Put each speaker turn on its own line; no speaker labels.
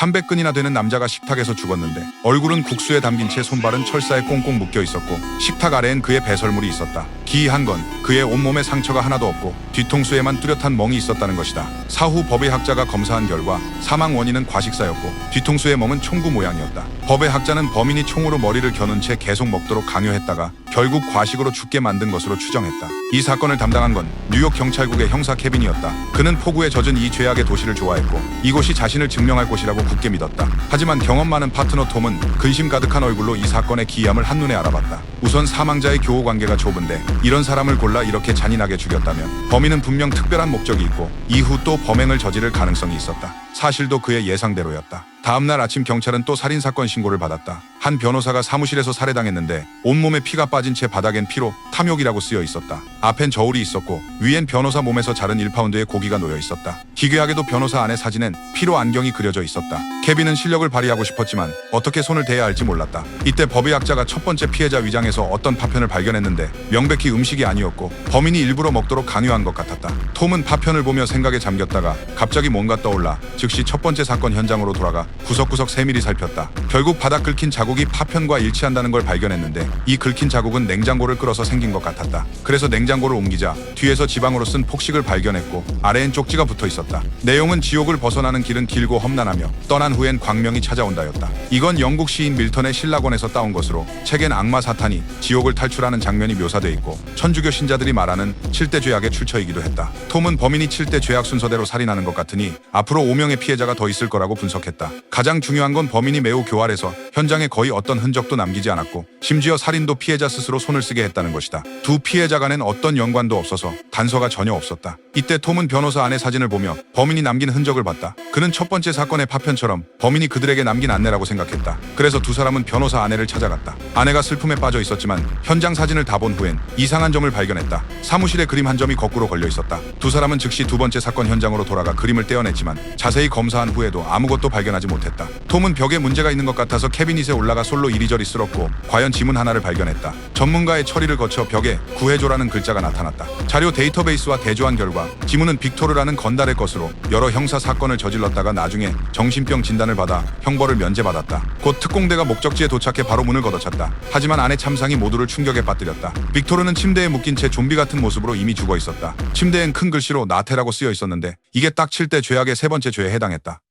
300근이나 되는 남자가 식탁에서 죽었는데 얼굴은 국수에 담긴 채 손발은 철사에 꽁꽁 묶여 있었고 식탁 아래엔 그의 배설물이 있었다. 기이한 건 그의 온몸에 상처가 하나도 없고 뒤통수에만 뚜렷한 멍이 있었다는 것이다. 사후 법의학자가 검사한 결과 사망 원인은 과식사였고 뒤통수의 멍은 총구 모양이었다. 법의학자는 범인이 총으로 머리를 겨눈 채 계속 먹도록 강요했다가 결국 과식으로 죽게 만든 것으로 추정했다. 이 사건을 담당한 건 뉴욕 경찰국의 형사 케빈이었다. 그는 폭우에 젖은 이 죄악의 도시를 좋아했고 이곳이 자신을 증명할 곳이라고 굳게 믿었다. 하지만 경험 많은 파트너 톰은 근심 가득한 얼굴로 이 사건의 기이함을 한눈에 알아봤다. 우선 사망자의 교우 관계가 좁은데 이런 사람을 골라 이렇게 잔인하게 죽였다면 범인은 분명 특별한 목적이 있고 이후 또 범행을 저지를 가능성이 있었다. 사실도 그의 예상대로였다. 다음날 아침 경찰은 또 살인사건 신고를 받았다. 한 변호사가 사무실에서 살해당했는데 온몸에 피가 빠진 채 바닥엔 피로 탐욕이라고 쓰여 있었다. 앞엔 저울이 있었고 위엔 변호사 몸에서 자른 1파운드의 고기가 놓여 있었다. 기괴하게도 변호사 안의 사진엔 피로 안경이 그려져 있었다. 케빈은 실력을 발휘하고 싶었지만 어떻게 손을 대야 할지 몰랐다. 이때 법의학자가 첫 번째 피해자 위장에서 어떤 파편을 발견했는데 명백히 음식이 아니었고 범인이 일부러 먹도록 강요한 것 같았다. 톰은 파편을 보며 생각에 잠겼다가 갑자기 뭔가 떠올라 즉시 첫 번째 사건 현장으로 돌아가 구석구석 세밀히 살폈다. 결국 바닥 긁힌 자국이 파편과 일치한다는 걸 발견했는데 이 긁힌 자국은 냉장고를 끌어서 생긴 것 같았다. 그래서 냉장고를 옮기자 뒤에서 지방으로 쓴 폭식을 발견했고 아래엔 쪽지가 붙어 있었다. 내용은 지옥을 벗어나는 길은 길고 험난하며 떠난 후엔 광명이 찾아온다였다. 이건 영국 시인 밀턴의 신라권에서 따온 것으로 책엔 악마 사탄이 지옥을 탈출하는 장면이 묘사돼 있고 천주교 신자들이 말하는 7대 죄악의 출처이기도 했다. 톰은 범인이 7대 죄악 순서대로 살인하는 것 같으니 앞으로 5명의 피해자가 더 있을 거라고 분석했다. 가장 중요한 건 범인이 매우 교활해서 현장에 거의 어떤 흔적도 남기지 않았고 심지어 살인도 피해자 스스로 손을 쓰게 했다는 것이다. 두 피해자 간엔 어떤 연관도 없어서 단서가 전혀 없었다. 이때 톰은 변호사 안의 사진을 보며 범인이 남긴 흔적을 봤다. 그는 첫 번째 사건의 파편처럼 범인이 그들에게 남긴 안내라고 생각했다. 그래서 두 사람은 변호사 아내를 찾아갔다. 아내가 슬픔에 빠져 있었지만 현장 사진을 다 본 후엔 이상한 점을 발견했다. 사무실에 그림 한 점이 거꾸로 걸려 있었다. 두 사람은 즉시 두 번째 사건 현장으로 돌아가 그림을 떼어냈지만 자세히 검사한 후에도 아무것도 발견하지 못했다. 톰은 벽에 문제가 있는 것 같아서 캐비닛에 올라가 솔로 이리저리 쓸었고 과연 지문 하나를 발견했다. 전문가의 처리를 거쳐 벽에 구해줘라는 글자가 나타났다. 자료 데이터베이스와 대조한 결과 지문은 빅토르라는 건달의 것으로 여러 형사 사건을 저질렀다가 나중에 정신병 진단을 받아 형벌을 면제받았다. 곧 특공대가 목적지에 도착해 바로 문을 걷어찼다. 하지만 아내 참상이 모두를 충격에 빠뜨렸다. 빅토르는 침대에 묶인 채 좀비 같은 모습으로 이미 죽어 있었다. 침대엔 큰 글씨로 나태라고 쓰여 있었는데 이게 딱 7대 죄악의 세 번째 죄에 해당했다.